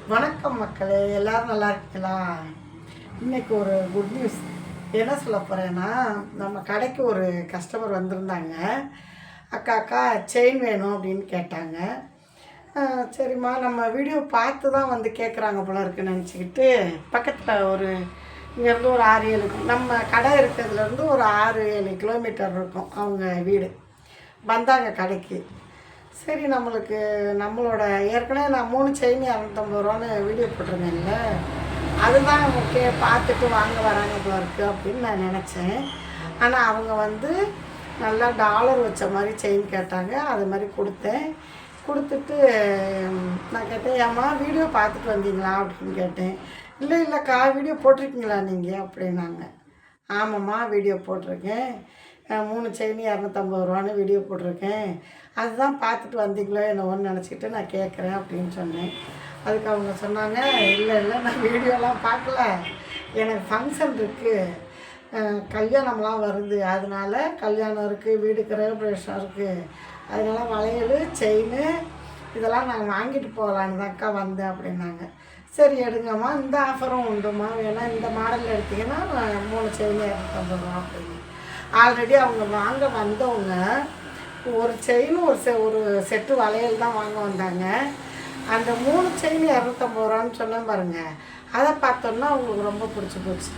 வணக்கம் மக்களே, எல்லோரும் நல்லா இருக்கீங்களா? இன்றைக்கி ஒரு குட் நியூஸ். என்ன சொல்ல போகிறேன்னா, நம்ம கடைக்கு ஒரு கஸ்டமர் வந்திருந்தாங்க. அக்கா செயின் வேணும் அப்படின்னு கேட்டாங்க. சரிம்மா, நம்ம வீடியோ பார்த்து தான் வந்து கேட்குறாங்க போல இருக்குன்னு நினச்சிக்கிட்டு, பக்கத்தில் ஒரு இங்கேருந்து ஒரு 6-7 நம்ம கடை இருக்கிறதுலேருந்து ஒரு 6-7 கிலோமீட்டர் இருக்கும் அவங்க வீடு. வந்தாங்க கடைக்கு. சரி, நம்மளோட ஏற்கனவே நான் 3 செயின் 250 ரூபான்னு வீடியோ போட்டிருந்தேன்ல, அதுதான் ஓகே பார்த்துட்டு வாங்க வராங்க போல இருக்குது அப்படின்னு நான் நினச்சேன். ஆனால் அவங்க வந்து நல்லா டாலர் வச்ச மாதிரி செயின் கேட்டாங்க. அது மாதிரி கொடுத்துட்டு நான் கேட்டேன், ஏம்மா வீடியோ பார்த்துட்டு வந்தீங்களா அப்படின்னு கேட்டேன். இல்லைக்கா, வீடியோ போட்டிருக்கீங்களா நீங்கள் அப்படின்னாங்க. ஆமாம்மா, வீடியோ போட்டிருக்கேன். 3 செயின் 250 ரூபான்னு வீடியோ போட்டிருக்கேன். அதுதான் பார்த்துட்டு வந்தீங்களோ என்னவோன்னு நினச்சிக்கிட்டு நான் கேட்குறேன் அப்படின்னு சொன்னேன். அதுக்கு அவங்க சொன்னாங்க, இல்லை நான் வீடியோலாம் பார்க்கல, எனக்கு ஃபங்க்ஷன் இருக்குது, கல்யாணம்லாம் வருது, அதனால கல்யாணம் இருக்குது, வீடு கிரகப்பிரவேசம் இருக்குது, அதனால வளையல் செயின் இதெல்லாம் நான் வாங்கிட்டு போகலான்னு தான்க்கா வந்தேன் அப்படின்னாங்க. சரி எடுங்கம்மா, இந்த ஆஃபரும் உண்டுமா, வேணால் இந்த மாடலில் எடுத்திங்கன்னா 3 செயின் 250 ரூபா அப்படின்னு. ஆல்ரெடி அவங்க வாங்க வந்தவங்க ஒரு செயின் ஒரு செட்டு வளையல் தான் வாங்க வந்தாங்க. அந்த 3 செயின் 250 ரூபான்னு சொன்னேன் பாருங்கள். அதை பார்த்தோன்னா அவங்களுக்கு ரொம்ப பிடிச்சி போச்சு.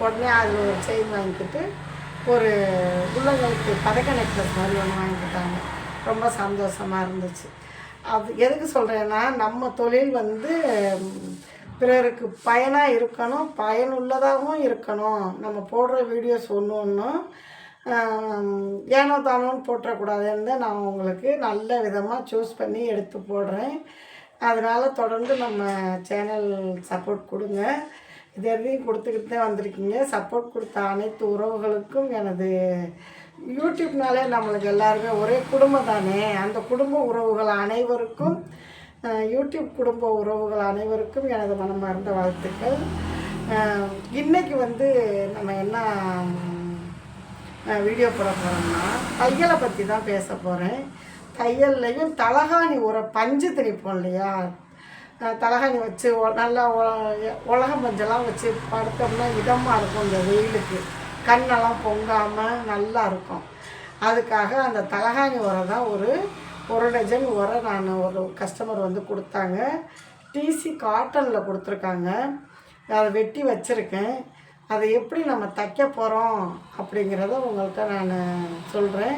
உடனே அதில் ஒரு செயின் வாங்கிக்கிட்டு ஒரு உள்ளங்களுக்கு பதக்க நெக்லஸ் மாதிரி ஒன்று வாங்கிக்கிட்டாங்க. ரொம்ப சந்தோஷமாக இருந்துச்சு. அது எதுக்கு சொல்கிறேன்னா, நம்ம தொழில் வந்து பிறருக்கு பயனாக இருக்கணும், பயனுள்ளதாகவும் இருக்கணும். நம்ம போடுற வீடியோஸ் ஒன்றும் ஏனோ தானோன்னு போட்டக்கூடாதுன்னு நான் உங்களுக்கு நல்ல விதமாக சூஸ் பண்ணி எடுத்து போடுறேன். அதனால் தொடர்ந்து நம்ம சேனல் சப்போர்ட் கொடுங்க. இது எதையும் கொடுத்துக்கிட்டு தான் வந்திருக்கீங்க. சப்போர்ட் கொடுத்த அனைத்து உறவுகளுக்கும் எனது யூடியூப்னாலே நம்மளுக்கு எல்லாருமே ஒரே குடும்பம் தானே. அந்த குடும்ப உறவுகள் அனைவருக்கும், யூடியூப் குடும்ப உறவுகள் அனைவருக்கும் எனது மனமார்ந்த வாழ்த்துக்கள். இன்றைக்கி வந்து நம்ம என்ன வீடியோ போட போகிறோம்னா, தையலை பற்றி தான் பேச போகிறேன். தையல்லையும் தலகாணி பஞ்சு திணிப்போம் இல்லையா, தலகாணி வச்சு நல்லா உலகம் பஞ்செல்லாம் வச்சு படுத்தோம்னா இதமாக இருக்கும். இந்த வெயிலுக்கு கண்ணெல்லாம் பொங்காமல் நல்லா இருக்கும். அதுக்காக அந்த தலகாணி உரை தான் ஒரு டஜன் உரை நான் ஒரு கஸ்டமர் வந்து கொடுத்தாங்க. டிசி காட்டனில் கொடுத்துருக்காங்க. அதை வெட்டி வச்சுருக்கேன். அதை எப்படி நம்ம தைக்க போகிறோம் அப்படிங்கிறத உங்கள்கிட்ட நான் சொல்கிறேன்.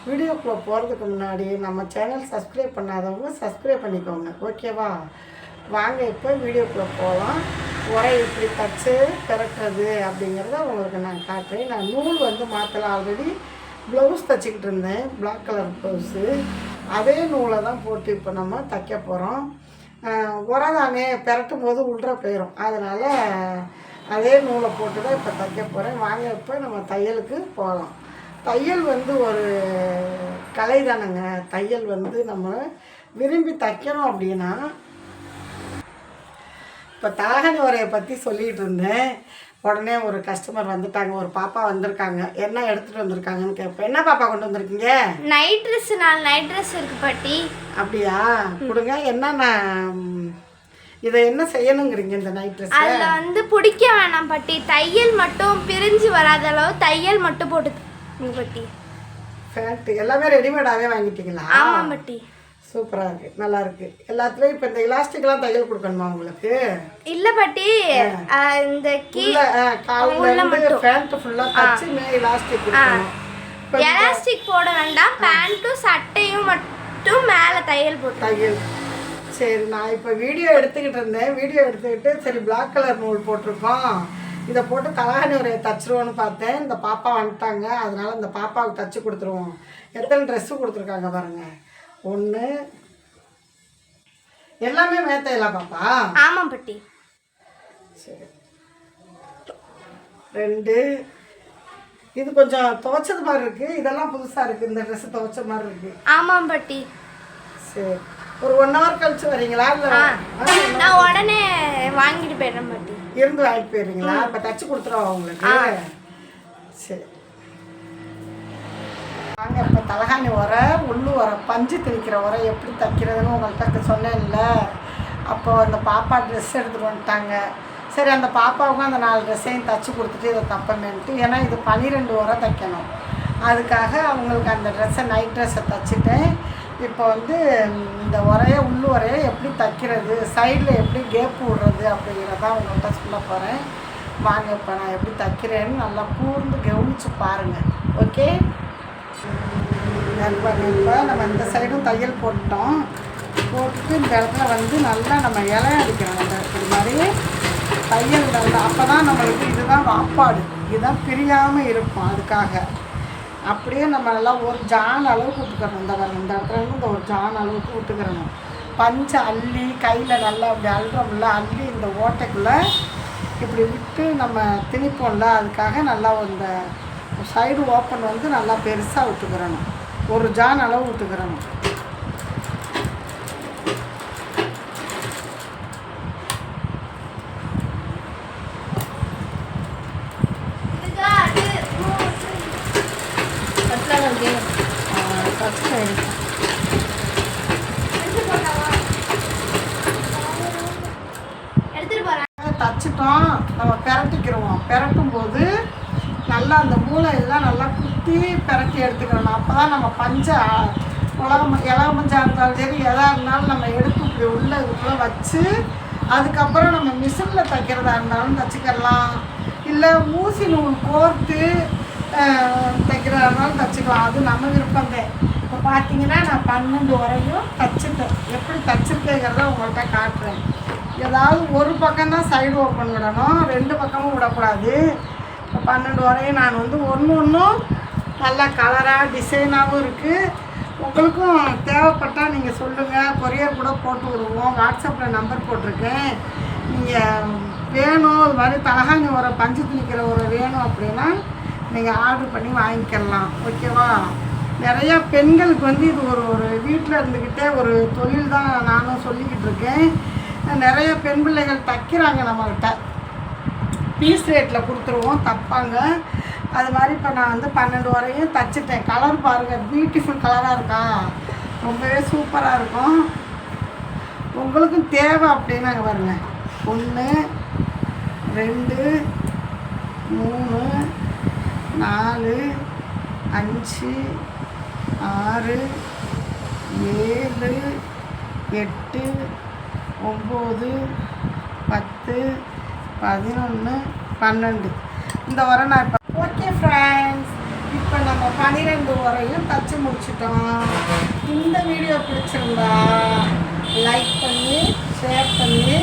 வீடியோக்குள்ளே போகிறதுக்கு முன்னாடி நம்ம சேனல் சப்ஸ்கிரைப் பண்ணாதவங்க சப்ஸ்கிரைப் பண்ணிக்கோங்க, ஓகேவா? வாங்க இப்போ வீடியோக்குள்ளே போகலாம். உரை எப்படி தைச்சு திரட்டுறது அப்படிங்கிறத உங்களுக்கு நான் காட்டுறேன். நான் நூல் வந்து மாற்றலாம். ஆல்ரெடி ப்ளவுஸ் தைச்சிக்கிட்டு இருந்தேன், பிளாக் கலர் ப்ளவுஸு. அதே நூலை தான் போட்டு இப்போ நம்ம தைக்க போகிறோம். உரை தானே, பெரட்டும் போது உள்ற போயிடும். அதனால் அதே நூலை போட்டு தான் இப்போ தைக்க போகிறேன். வாங்க இப்போ நம்ம தையலுக்கு போகலாம். தையல் வந்து ஒரு கலை தானேங்க. தையல் வந்து நம்ம விரும்பி தைக்கணும் அப்படின்னா, இப்போ தலகாணி உரையை பற்றி சொல்லிகிட்டு இருந்தேன். உடனே ஒரு கஸ்டமர் வந்துட்டாங்க, ஒரு பாப்பா வந்திருக்காங்க. என்ன எடுத்துகிட்டு வந்திருக்காங்கன்னு கேட்பேன். என்ன பாப்பா கொண்டு வந்திருக்கீங்க? Night dress. 4 நைட் ட்ரெஸ் இருக்குது பாட்டி. அப்படியா? கொடுங்க. என்னென்ன இதை என்ன செய்யணுங்கிறீங்க இந்த நைட் ட்ரெஸ்? அதில் வந்து பிடிக்க வேணாம் பாட்டி, தையல் மட்டும் பிரிஞ்சு வராத அளவு தையல் மட்டும் போட்டு பாட்டி. ஃபேண்ட்டு எல்லாமே ரெடிமேடாகவே வாங்கிட்டீங்களா? ஆமாம் பாட்டி. சூப்பராக இருக்குது, நல்லா இருக்குது. எல்லாத்துலேயும் இப்போ இந்த இலாஸ்டிக்லாம் தையல் கொடுக்கணுமா உங்களுக்கு? இல்லை பாட்டி, இந்த காலில் ஃபேண்ட்டு ஃபுல்லாக தச்சு இலாஸ்டிக் கொடுக்கணும். எலாஸ்டிக் போட வேண்டாம், பேண்ட்டும் சட்டையும் மட்டும் மேலே தையல் போட்டு. தையல் சரி. நான் இப்போ வீடியோ எடுத்துக்கிட்டு இருந்தேன். வீடியோ எடுத்துக்கிட்டு சரி பிளாக் கலர் நூல் போட்டிருக்கோம், இதை போட்டு தலகாணி உரையை தச்சிருவோன்னு பார்த்தேன். இந்த பாப்பா வந்துட்டாங்க, அதனால் இந்த பாப்பாவுக்கு தச்சு கொடுத்துருவோம். எத்தனை ட்ரெஸ்ஸு கொடுத்துருக்காங்க பாருங்கள். 1 எல்லாமே மேத்தையெல்லாம் பாப்பா? ஆமாம் பாட்டி. சரி. 2 இது கொஞ்சம் துவைச்சது மாதிரி இருக்குது, இதெல்லாம் புதுசாக இருக்குது. இந்த ட்ரெஸ்ஸு துவைச்ச மாதிரி இருக்குது. ஆமாம் பாட்டி. சரி, ஒரு 1 ஹவர் கழிச்சு வரீங்களா? இல்லை நான் உடனே வாங்கிட்டு போயிடுறேன் பாட்டி. இருந்து வாங்கிட்டு போயிடுறீங்களா? இப்போ தச்சு கொடுத்துருவோம் உங்களுக்கு. சரி வாங்க. இப்போ தலகாணி உரை, உள்ளு உரை, பஞ்சு திணிக்கிற உரை எப்படி தைக்கிறதுன்னு உங்கள்கிட்ட சொன்னேன்ல. அப்போ இப்போது அந்த பாப்பா ட்ரெஸ் எடுத்துகிட்டு வந்துட்டாங்க. சரி அந்த பாப்பாவுக்கும் அந்த 4 ட்ரெஸ்ஸையும் தைச்சி கொடுத்துட்டு இதை தப்பமேன்ட்டு, ஏன்னா இது 12 உரை தைக்கணும். அதுக்காக அவங்களுக்கு அந்த ட்ரெஸ்ஸை நைட் ட்ரெஸ்ஸை தைச்சிட்டேன். இப்போ வந்து இந்த உரையை உரையை எப்படி தைக்கிறது, சைடில் எப்படி கேப் விடுறது அப்படிங்கிறதான் உங்கள்கிட்ட சொல்ல போகிறேன். வாங்க இப்போ நான் எப்படி தைக்கிறேன்னு நல்லா கூர்ந்து கவனித்து பாருங்கள். ஓகே, இப்போ நம்ம இந்த சைடும் தையல் போட்டுட்டோம். போட்டுட்டு இந்த இடத்துல வந்து நல்லா நம்ம இலை அடிக்கிறோம். அந்த இது மாதிரி தையல் நல்லா, அப்போ தான் நம்மளுக்கு இதுதான் வாப்பாடு, இதுதான் பிரியாமல் இருக்கும். அதுக்காக அப்படியே நம்ம நல்லா ஒரு ஜான் அளவுக்கு விட்டுக்கிறணும். இந்த இடத்துல இருந்து இந்த ஒரு ஜான் அளவுக்கு விட்டுக்கிறணும். பஞ்சை அள்ளி கையில் நல்லா அப்படி அள்ளுறோம்ல, அள்ளி இந்த ஓட்டைக்குள்ளே இப்படி விட்டு நம்ம திணிப்போம்ல, அதுக்காக நல்லா இந்த சைடு ஓப்பன் வந்து நல்லா பெருசாக விட்டுக்கிறணும். ஒரு ஜான் அளவு விட்டுக்கிறணும். தச்சுட்டோம், நம்ம பிரட்டிக்கிறோம். பிரட்டும் போது நல்லா அந்த மூளை எல்லாம் நல்லா குத்தி பிரட்டி எடுத்துக்கிறோம். அப்போ தான் நம்ம பஞ்சை இலவ மஞ்சா இருந்தாலும் சரி எதாக இருந்தாலும் நம்ம எடுத்து இப்படி உள்ள இதுக்குள்ளே வச்சு அதுக்கப்புறம் நம்ம மிஷினில் தைக்கிறதா இருந்தாலும் தைச்சிக்கலாம், இல்லை ஊசி நூல் கோர்த்து தைக்கிறதா இருந்தாலும் தைச்சிக்கலாம். அது நம்ம விருப்பந்தேன். இப்போ பார்த்தீங்கன்னா நான் 12 உரையும் தைச்சிட்டேன். எப்படி தைச்சிருக்கேங்கிறத உங்கள்கிட்ட காட்டுறேன். ஏதாவது ஒரு பக்கம் தான் சைடு ஓப்பன் விடணும், 2 பக்கமும் விடக்கூடாது. இப்போ 12 உரையும் நான் வந்து ஒன்றும் நல்லா கலராக டிசைனாகவும் இருக்குது. உங்களுக்கும் தேவைப்பட்டால் நீங்கள் சொல்லுங்கள், கொரியர் கூட போட்டு விடுவோம். வாட்ஸ்அப்பில் நம்பர் போட்டிருக்கேன். நீங்கள் வேணும் இது மாதிரி தலகாணி உரை பஞ்சு திணிக்கிற உரை வேணும் அப்படின்னா நீங்கள் ஆர்டர் பண்ணி வாங்கிக்கலாம். ஓகேவா? நிறையா பெண்களுக்கு வந்து இது ஒரு வீட்டில் இருந்துக்கிட்டே ஒரு தொழில் தான் நானும் சொல்லிக்கிட்டு இருக்கேன். நிறைய பெண் பிள்ளைகள் தைக்கிறாங்க நம்மக்கிட்ட. பீஸ் ரேட்டில் கொடுத்துருவோம், தைப்பாங்க. அது மாதிரி இப்போ நான் வந்து 12 உரையும் தைச்சிட்டேன். கலர் பாருங்கள், பியூட்டிஃபுல் கலராக இருக்கா, ரொம்பவே சூப்பராக இருக்கும். உங்களுக்கும் தேவை அப்படின்னாங்க பாருங்க. 1 2 3 4 5 6 7 8 9 10 11 12 இந்த உரை நான் இப்போ. ஓகே ஃப்ரெண்ட்ஸ், இப்போ நம்ம 12 உரையும் தச்சு முடிச்சிட்டோம். இந்த வீடியோ பிடிச்சிருந்தா லைக் பண்ணி ஷேர் பண்ணி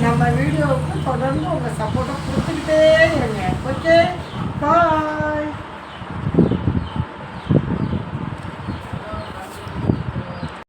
நம்ம வீடியோவுக்கு தொடர்ந்து உங்கள் சப்போர்ட்டை கொடுத்துக்கிட்டே இருங்க.